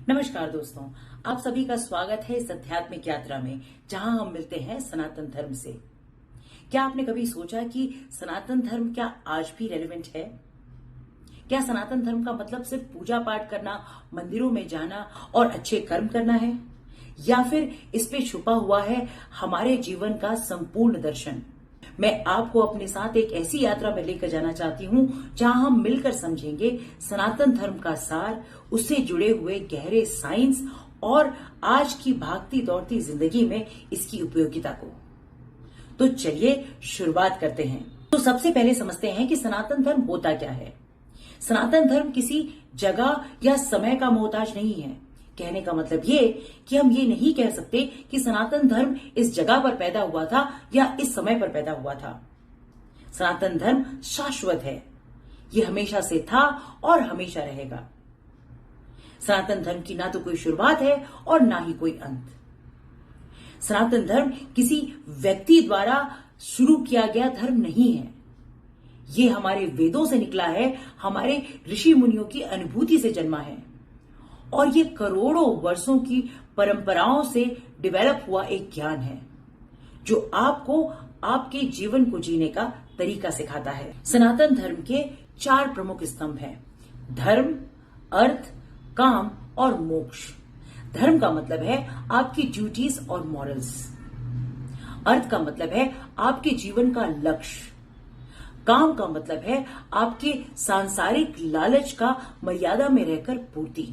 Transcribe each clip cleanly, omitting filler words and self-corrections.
नमस्कार दोस्तों, आप सभी का स्वागत है इस आध्यात्मिक यात्रा में जहां हम मिलते हैं सनातन धर्म से। क्या आपने कभी सोचा कि सनातन धर्म क्या आज भी रेलेवेंट है? क्या सनातन धर्म का मतलब सिर्फ पूजा पाठ करना, मंदिरों में जाना और अच्छे कर्म करना है, या फिर इस पे छुपा हुआ है हमारे जीवन का संपूर्ण दर्शन? मैं आपको अपने साथ एक ऐसी यात्रा में लेकर जाना चाहती हूं जहां हम मिलकर समझेंगे सनातन धर्म का सार, उससे जुड़े हुए गहरे साइंस और आज की भागती दौड़ती जिंदगी में इसकी उपयोगिता को। तो चलिए शुरुआत करते हैं। तो सबसे पहले समझते हैं कि सनातन धर्म होता क्या है। सनातन धर्म किसी जगह या समय का मोहताज नहीं है। कहने का मतलब ये कि हम ये नहीं कह सकते कि सनातन धर्म इस जगह पर पैदा हुआ था या इस समय पर पैदा हुआ था। सनातन धर्म शाश्वत है, ये हमेशा से था और हमेशा रहेगा। सनातन धर्म की ना तो कोई शुरुआत है और ना ही कोई अंत। सनातन धर्म किसी व्यक्ति द्वारा शुरू किया गया धर्म नहीं है। ये हमारे वेदों से निकला है, हमारे ऋषि मुनियों की अनुभूति से जन्मा है और ये करोड़ों वर्षों की परंपराओं से डेवलप हुआ एक ज्ञान है जो आपको आपके जीवन को जीने का तरीका सिखाता है। सनातन धर्म के 4 प्रमुख स्तंभ हैं: धर्म, अर्थ, काम और मोक्ष। धर्म का मतलब है आपकी ड्यूटीज और मॉरल्स। अर्थ का मतलब है आपके जीवन का लक्ष्य। काम का मतलब है आपके सांसारिक लालच का मर्यादा में रहकर पूर्ति।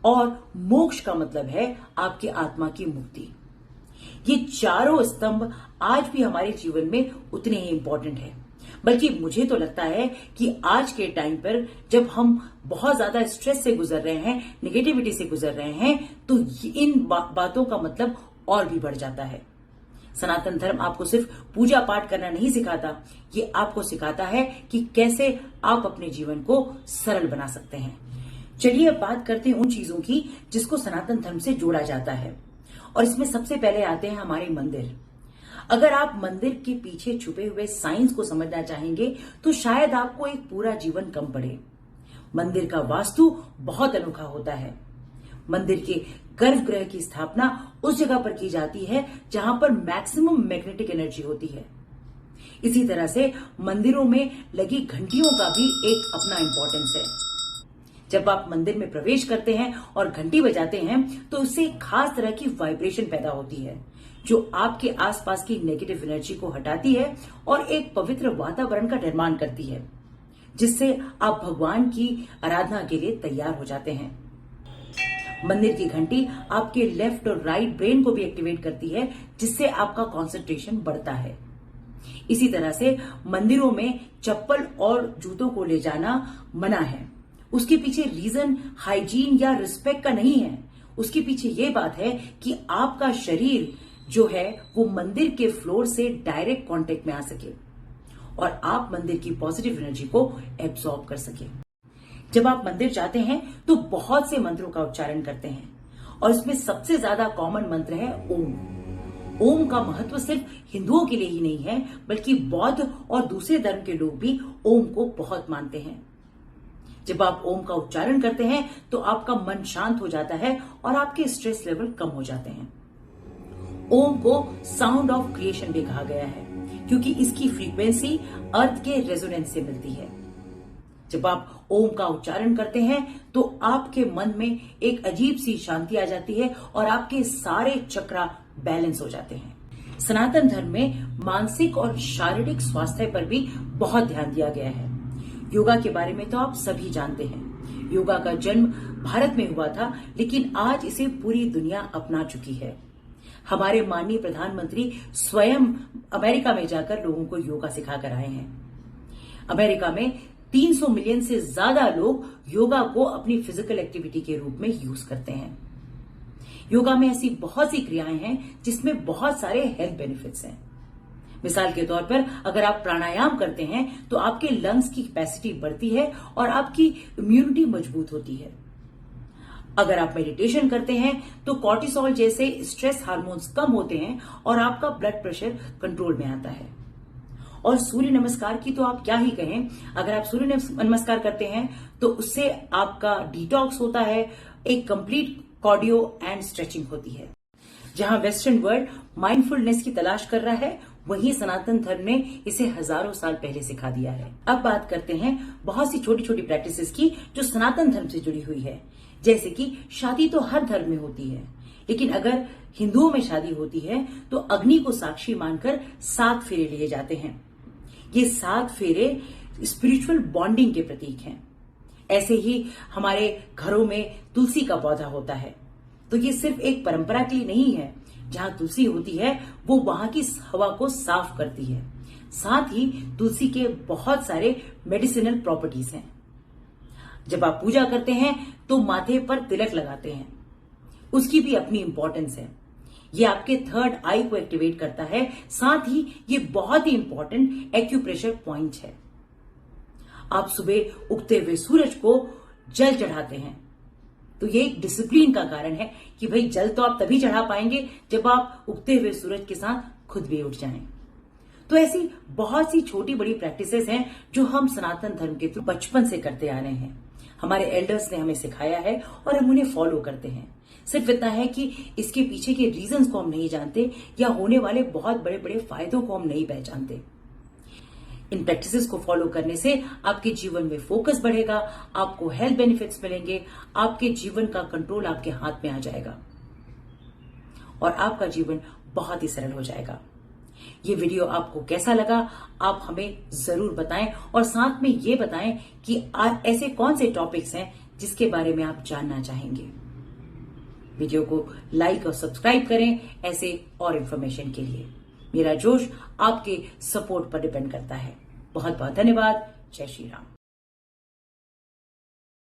और मोक्ष का मतलब है आपकी आत्मा की मुक्ति। ये चारों स्तंभ आज भी हमारे जीवन में उतने ही इंपॉर्टेंट है। बल्कि मुझे तो लगता है कि आज के टाइम पर जब हम बहुत ज्यादा स्ट्रेस से गुजर रहे हैं, नेगेटिविटी से गुजर रहे हैं, तो इन बातों का मतलब और भी बढ़ जाता है। सनातन धर्म आपको सिर्फ पूजा पाठ करना नहीं सिखाता, ये आपको सिखाता है कि कैसे आप अपने जीवन को सरल बना सकते हैं। चलिए अब बात करते हैं उन चीजों की जिसको सनातन धर्म से जोड़ा जाता है, और इसमें सबसे पहले आते हैं हमारे मंदिर। अगर आप मंदिर के पीछे छुपे हुए साइंस को समझना चाहेंगे तो शायद आपको एक पूरा जीवन कम पड़े। मंदिर का वास्तु बहुत अनोखा होता है। मंदिर के गर्भगृह की स्थापना उस जगह पर की जाती है जहां पर मैक्सिमम मैग्नेटिक एनर्जी होती है। इसी तरह से मंदिरों में लगी घंटियों का भी एक अपना इंपॉर्टेंस है। जब आप मंदिर में प्रवेश करते हैं और घंटी बजाते हैं तो उससे एक खास तरह की वाइब्रेशन पैदा होती है जो आपके आसपास की नेगेटिव एनर्जी को हटाती है और एक पवित्र वातावरण का निर्माण करती है, जिससे आप भगवान की आराधना के लिए तैयार हो जाते हैं। मंदिर की घंटी आपके लेफ्ट और राइट ब्रेन को भी एक्टिवेट करती है, जिससे आपका कंसंट्रेशन बढ़ता है। इसी तरह से मंदिरों में चप्पल और जूतों को ले जाना मना है। उसके पीछे रीजन हाइजीन या रिस्पेक्ट का नहीं है। उसके पीछे ये बात है कि आपका शरीर जो है वो मंदिर के फ्लोर से डायरेक्ट कांटेक्ट में आ सके और आप मंदिर की पॉजिटिव एनर्जी को एब्सॉर्ब कर सके। जब आप मंदिर जाते हैं तो बहुत से मंत्रों का उच्चारण करते हैं और इसमें सबसे ज्यादा कॉमन मंत्र है ओम। ओम का महत्व सिर्फ हिंदुओं के लिए ही नहीं है, बल्कि बौद्ध और दूसरे धर्म के लोग भी ओम को बहुत मानते हैं। जब आप ओम का उच्चारण करते हैं तो आपका मन शांत हो जाता है और आपके स्ट्रेस लेवल कम हो जाते हैं। ओम को साउंड ऑफ क्रिएशन भी कहा गया है क्योंकि इसकी फ्रीक्वेंसी अर्थ के रेजोनेंस से मिलती है। जब आप ओम का उच्चारण करते हैं तो आपके मन में एक अजीब सी शांति आ जाती है और आपके सारे चक्रा बैलेंस हो जाते हैं। सनातन धर्म में मानसिक और शारीरिक स्वास्थ्य पर भी बहुत ध्यान दिया गया है। योगा के बारे में तो आप सभी जानते हैं। योगा का जन्म भारत में हुआ था, लेकिन आज इसे पूरी दुनिया अपना चुकी है। हमारे माननीय प्रधानमंत्री स्वयं अमेरिका में जाकर लोगों को योगा सिखाकर आए हैं। अमेरिका में 300 मिलियन से ज्यादा लोग योगा को अपनी फिजिकल एक्टिविटी के रूप में यूज करते हैं। योगा में ऐसी बहुत सी क्रियाएं हैं जिसमें बहुत सारे हेल्थ बेनिफिट्स हैं। मिसाल के तौर पर अगर आप प्राणायाम करते हैं तो आपके लंग्स की कैपेसिटी बढ़ती है और आपकी इम्यूनिटी मजबूत होती है। अगर आप मेडिटेशन करते हैं तो कॉर्टिसोल जैसे स्ट्रेस हार्मोन्स कम होते हैं और आपका ब्लड प्रेशर कंट्रोल में आता है। और सूर्य नमस्कार की तो आप क्या ही कहें। अगर आप सूर्य नमस्कार करते हैं तो उससे आपका डिटॉक्स होता है, एक कंप्लीट कार्डियो एंड स्ट्रेचिंग होती है। जहां वेस्टर्न वर्ल्ड माइंडफुलनेस की तलाश कर रहा है, वहीं सनातन धर्म ने इसे हजारों साल पहले सिखा दिया है। अब बात करते हैं बहुत सी छोटी छोटी प्रैक्टिसेस की जो सनातन धर्म से जुड़ी हुई है। जैसे कि शादी तो हर धर्म में होती है, लेकिन अगर हिंदुओं में शादी होती है तो अग्नि को साक्षी मानकर 7 फेरे लिए जाते हैं। ये 7 फेरे स्पिरिचुअल बॉन्डिंग के प्रतीक हैं। ऐसे ही हमारे घरों में तुलसी का पौधा होता है, तो ये सिर्फ एक परंपरा के लिए नहीं है। जहां तुलसी होती है वो वहां की हवा को साफ करती है। साथ ही तुलसी के बहुत सारे मेडिसिनल प्रॉपर्टीज हैं। जब आप पूजा करते हैं तो माथे पर तिलक लगाते हैं, उसकी भी अपनी इंपॉर्टेंस है। ये आपके 3rd आई को एक्टिवेट करता है। साथ ही ये बहुत ही इंपॉर्टेंट एक्यूप्रेशर पॉइंट है। आप सुबह उगते हुए सूरज को जल चढ़ाते हैं, तो ये एक डिसिप्लिन का कारण है कि भाई जल तो आप तभी चढ़ा पाएंगे जब आप उगते हुए सूरज के साथ खुद भी उठ जाएं। तो ऐसी बहुत सी छोटी बड़ी प्रैक्टिसेस हैं जो हम सनातन धर्म के थ्रू बचपन से करते आ रहे हैं। हमारे एल्डर्स ने हमें सिखाया है और हम उन्हें फॉलो करते हैं। सिर्फ इतना है कि इसके पीछे के रीजंस को हम नहीं जानते या होने वाले बहुत बड़े बड़े फायदों को हम नहीं पहचानते। इन प्रैक्टिसेस को फॉलो करने से आपके जीवन में फोकस बढ़ेगा, आपको हेल्थ बेनिफिट्स मिलेंगे, आपके जीवन का कंट्रोल आपके हाथ में आ जाएगा और आपका जीवन बहुत ही सरल हो जाएगा। ये वीडियो आपको कैसा लगा आप हमें जरूर बताएं और साथ में ये बताएं कि आज ऐसे कौन से टॉपिक्स हैं जिसके बारे में आप जानना चाहेंगे। वीडियो को लाइक और सब्सक्राइब करें ऐसे और इन्फॉर्मेशन के लिए। मेरा जोश आपके सपोर्ट पर डिपेंड करता है। बहुत बहुत धन्यवाद। जय श्री राम।